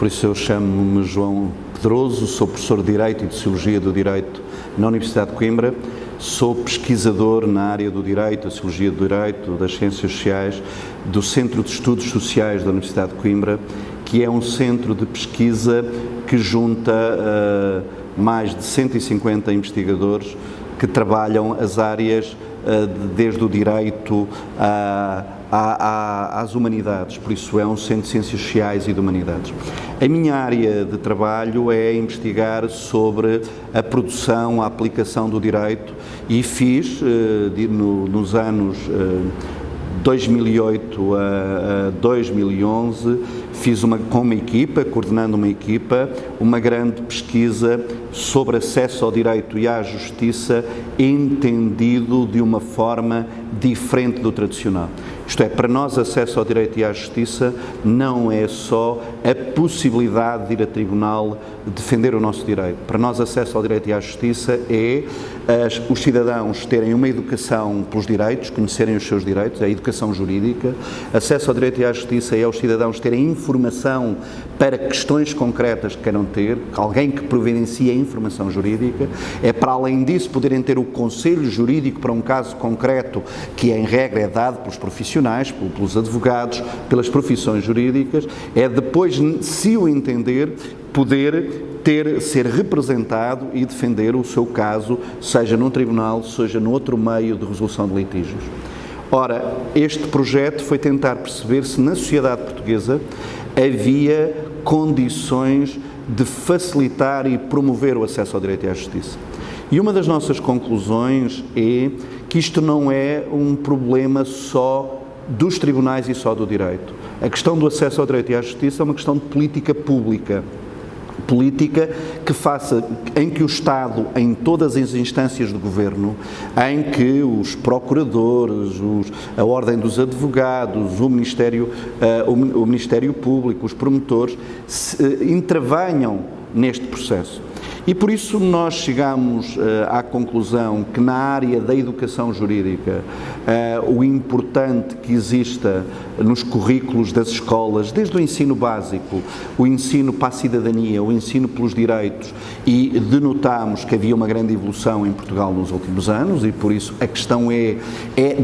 por isso eu chamo-me João Pedroso, sou professor de Direito e de Sociologia do Direito na Universidade de Coimbra, sou pesquisador na área do Direito, da Sociologia do Direito, das Ciências Sociais, do Centro de Estudos Sociais da Universidade de Coimbra, que é um centro de pesquisa que junta mais de 150 investigadores que trabalham as áreas desde o direito às humanidades, por isso é um centro de ciências sociais e de humanidades. A minha área de trabalho é investigar sobre a produção, a aplicação do direito e fiz, nos anos 2008 a 2011, fiz com uma equipa, coordenando uma equipa, uma grande pesquisa sobre acesso ao direito e à justiça entendido de uma forma diferente do tradicional. Isto é, para nós, acesso ao direito e à justiça não é só a possibilidade de ir a tribunal defender o nosso direito. Para nós, acesso ao direito e à justiça é os cidadãos terem uma educação pelos direitos, conhecerem os seus direitos, a educação jurídica. Acesso ao direito e à justiça é os cidadãos terem informação para questões concretas que queiram ter, alguém que providencie a informação jurídica. É, para além disso, poderem ter o conselho jurídico para um caso concreto, que em regra é dado pelos profissionais, pelos advogados, pelas profissões jurídicas. É depois, se o entender, poder ser representado e defender o seu caso, seja num tribunal, seja num outro meio de resolução de litígios. Ora, este projeto foi tentar perceber se na sociedade portuguesa havia condições de facilitar e promover o acesso ao direito e à justiça. E uma das nossas conclusões é que isto não é um problema só dos tribunais e só do direito. A questão do acesso ao direito e à justiça é uma questão de política pública. Política em que o Estado, em todas as instâncias do Governo, em que os procuradores, a Ordem dos Advogados, o Ministério Público, os promotores, intervenham neste processo. E por isso nós chegamos à conclusão que na área da educação jurídica o importante que exista nos currículos das escolas, desde o ensino básico, o ensino para a cidadania, o ensino pelos direitos, e denotámos que havia uma grande evolução em Portugal nos últimos anos e por isso a questão é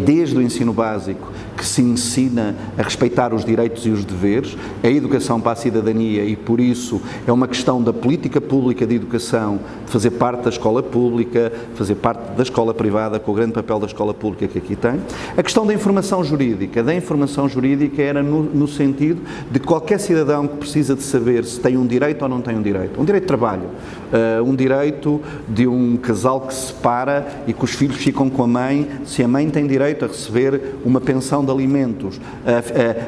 desde o ensino básico que se ensina a respeitar os direitos e os deveres, a educação para a cidadania, e por isso é uma questão da política pública de educação, de fazer parte da escola pública, fazer parte da escola privada, com o grande papel da escola pública que aqui tem. A questão da informação jurídica era no sentido de qualquer cidadão que precisa de saber se tem um direito ou não tem um direito. Um direito de trabalho, um direito de um casal que se separa e que os filhos ficam com a mãe, se a mãe tem direito a receber uma pensão de alimentos,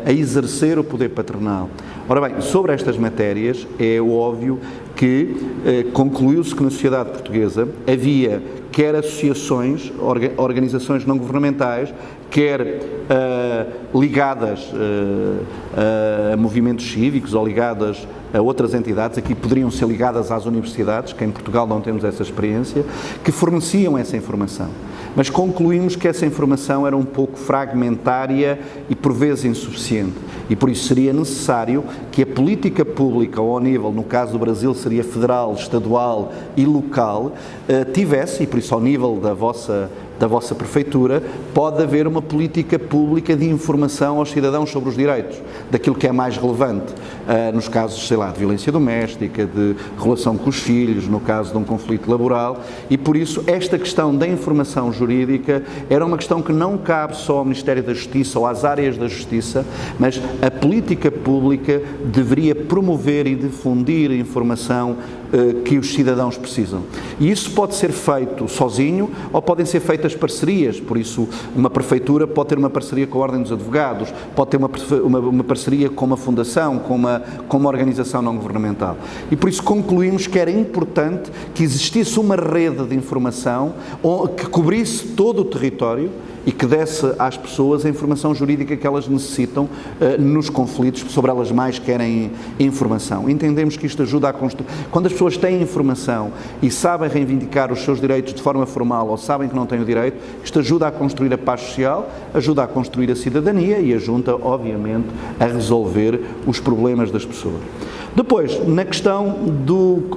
a exercer o poder paternal. Ora bem, sobre estas matérias é óbvio que concluiu-se que na sociedade portuguesa havia quer associações, organizações não governamentais, quer ligadas a movimentos cívicos ou ligadas a outras entidades, aqui poderiam ser ligadas às universidades, que em Portugal não temos essa experiência, que forneciam essa informação. Mas concluímos que essa informação era um pouco fragmentária e por vezes insuficiente. E por isso seria necessário que a política pública ao nível, no caso do Brasil seria federal, estadual e local, tivesse, e por isso ao nível da vossa prefeitura, pode haver uma política pública de informação aos cidadãos sobre os direitos, daquilo que é mais relevante, nos casos, sei lá, de violência doméstica, de relação com os filhos, no caso de um conflito laboral, e por isso esta questão da informação jurídica era uma questão que não cabe só ao Ministério da Justiça ou às áreas da Justiça, mas a política pública deveria promover e difundir a informação que os cidadãos precisam. E isso pode ser feito sozinho ou podem ser feitas parcerias, por isso uma prefeitura pode ter uma parceria com a Ordem dos Advogados, pode ter uma parceria com uma fundação, com uma organização não governamental. E por isso concluímos que era importante que existisse uma rede de informação que cobrisse todo o território e que desse às pessoas a informação jurídica que elas necessitam nos conflitos, sobre elas mais querem informação. Entendemos que isto ajuda a construir. Quando as pessoas têm informação e sabem reivindicar os seus direitos de forma formal ou sabem que não têm o direito, isto ajuda a construir a paz social, ajuda a construir a cidadania e ajuda, obviamente, a resolver os problemas das pessoas. Depois, na questão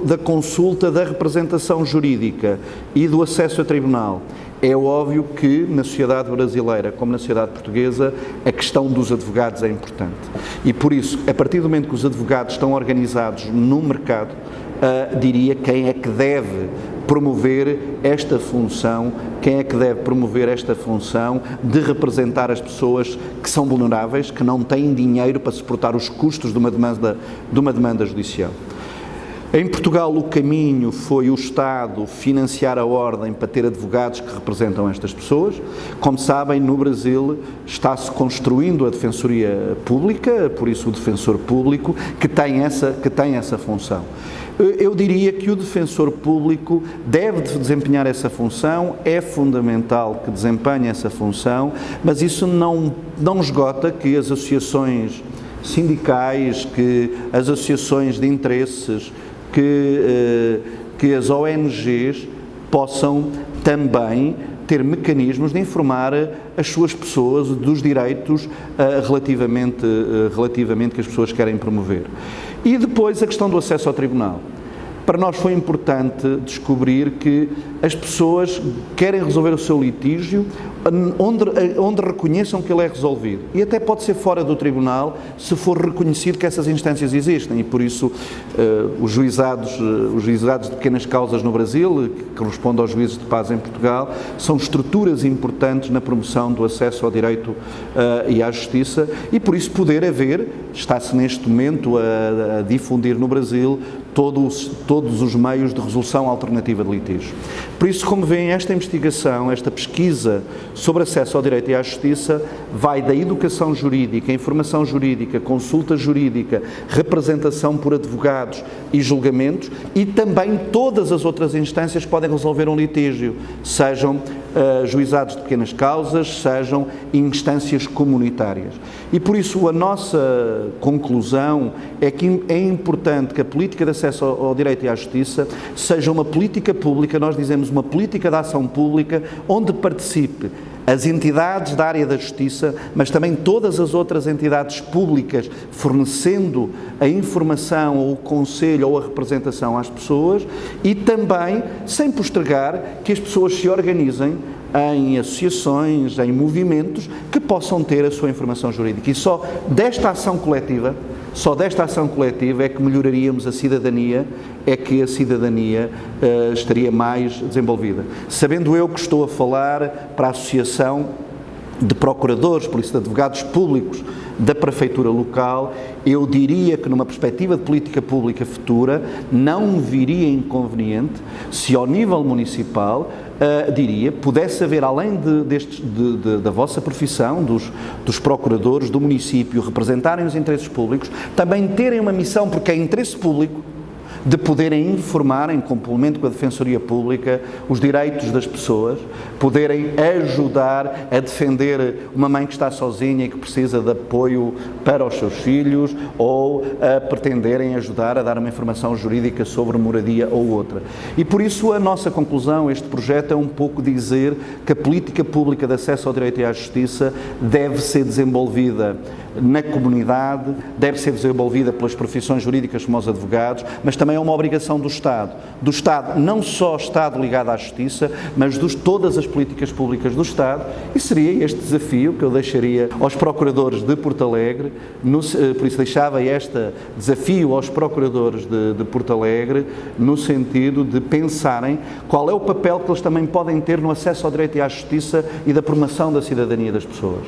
da consulta da representação jurídica e do acesso a tribunal, é óbvio que na sociedade brasileira, como na sociedade portuguesa, a questão dos advogados é importante. E por isso, a partir do momento que os advogados estão organizados no mercado, diria quem é que deve promover esta função, de representar as pessoas que são vulneráveis, que não têm dinheiro para suportar os custos de uma demanda judicial. Em Portugal, o caminho foi o Estado financiar a ordem para ter advogados que representam estas pessoas. Como sabem, no Brasil está-se construindo a Defensoria Pública, por isso o Defensor Público, que tem essa função. Eu diria que o Defensor Público deve desempenhar essa função, é fundamental que desempenhe essa função, mas isso não esgota que as associações sindicais, que as associações de interesses, que as ONGs possam também ter mecanismos de informar as suas pessoas dos direitos relativamente que as pessoas querem promover. E depois a questão do acesso ao tribunal. Para nós foi importante descobrir que as pessoas querem resolver o seu litígio onde reconheçam que ele é resolvido. E até pode ser fora do tribunal, se for reconhecido que essas instâncias existem. E por isso os juizados de pequenas causas no Brasil, que correspondem aos juízes de paz em Portugal, são estruturas importantes na promoção do acesso ao direito e à justiça. E por isso está-se neste momento a difundir no Brasil todos os meios de resolução alternativa de litígios. Por isso, como veem, esta investigação, esta pesquisa sobre acesso ao direito e à justiça vai da educação jurídica, informação jurídica, consulta jurídica, representação por advogados e julgamentos, e também todas as outras instâncias que podem resolver um litígio, sejam juizados de pequenas causas, sejam instâncias comunitárias. E por isso a nossa conclusão é que é importante que a política de acesso ao direito e à justiça seja uma política pública, nós dizemos uma política de ação pública, onde participe as entidades da área da justiça, mas também todas as outras entidades públicas, fornecendo a informação, ou o conselho, ou a representação às pessoas, e também, sem postergar, que as pessoas se organizem em associações, em movimentos, que possam ter a sua informação jurídica. E só desta ação coletiva é que melhoraríamos a cidadania, é que a cidadania estaria mais desenvolvida. Sabendo eu que estou a falar para a Associação de Procuradores, por isso de Advogados Públicos da Prefeitura Local, eu diria que numa perspectiva de política pública futura não viria inconveniente se ao nível municipal pudesse haver, além da vossa profissão, dos procuradores do município representarem os interesses públicos, também terem uma missão, porque é interesse público, de poderem informar, em complemento com a Defensoria Pública, os direitos das pessoas, poderem ajudar a defender uma mãe que está sozinha e que precisa de apoio para os seus filhos, ou a pretenderem ajudar a dar uma informação jurídica sobre moradia ou outra. E por isso a nossa conclusão, este projeto é um pouco dizer que a política pública de acesso ao direito e à justiça deve ser desenvolvida na comunidade, deve ser desenvolvida pelas profissões jurídicas como os advogados, mas também é uma obrigação do Estado. Do Estado, não só Estado ligado à justiça, mas de todas as políticas públicas do Estado, e seria este desafio que eu deixaria aos procuradores de Porto Alegre, por isso deixava este desafio aos procuradores de Porto Alegre, no sentido de pensarem qual é o papel que eles também podem ter no acesso ao direito e à justiça e da promoção da cidadania das pessoas.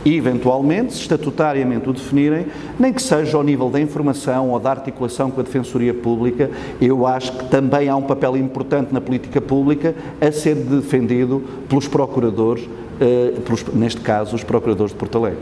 E, eventualmente, se estatutariamente o definirem, nem que seja ao nível da informação ou da articulação com a Defensoria Pública, eu acho que também há um papel importante na política pública a ser defendido pelos procuradores, neste caso, os procuradores de Porto Alegre.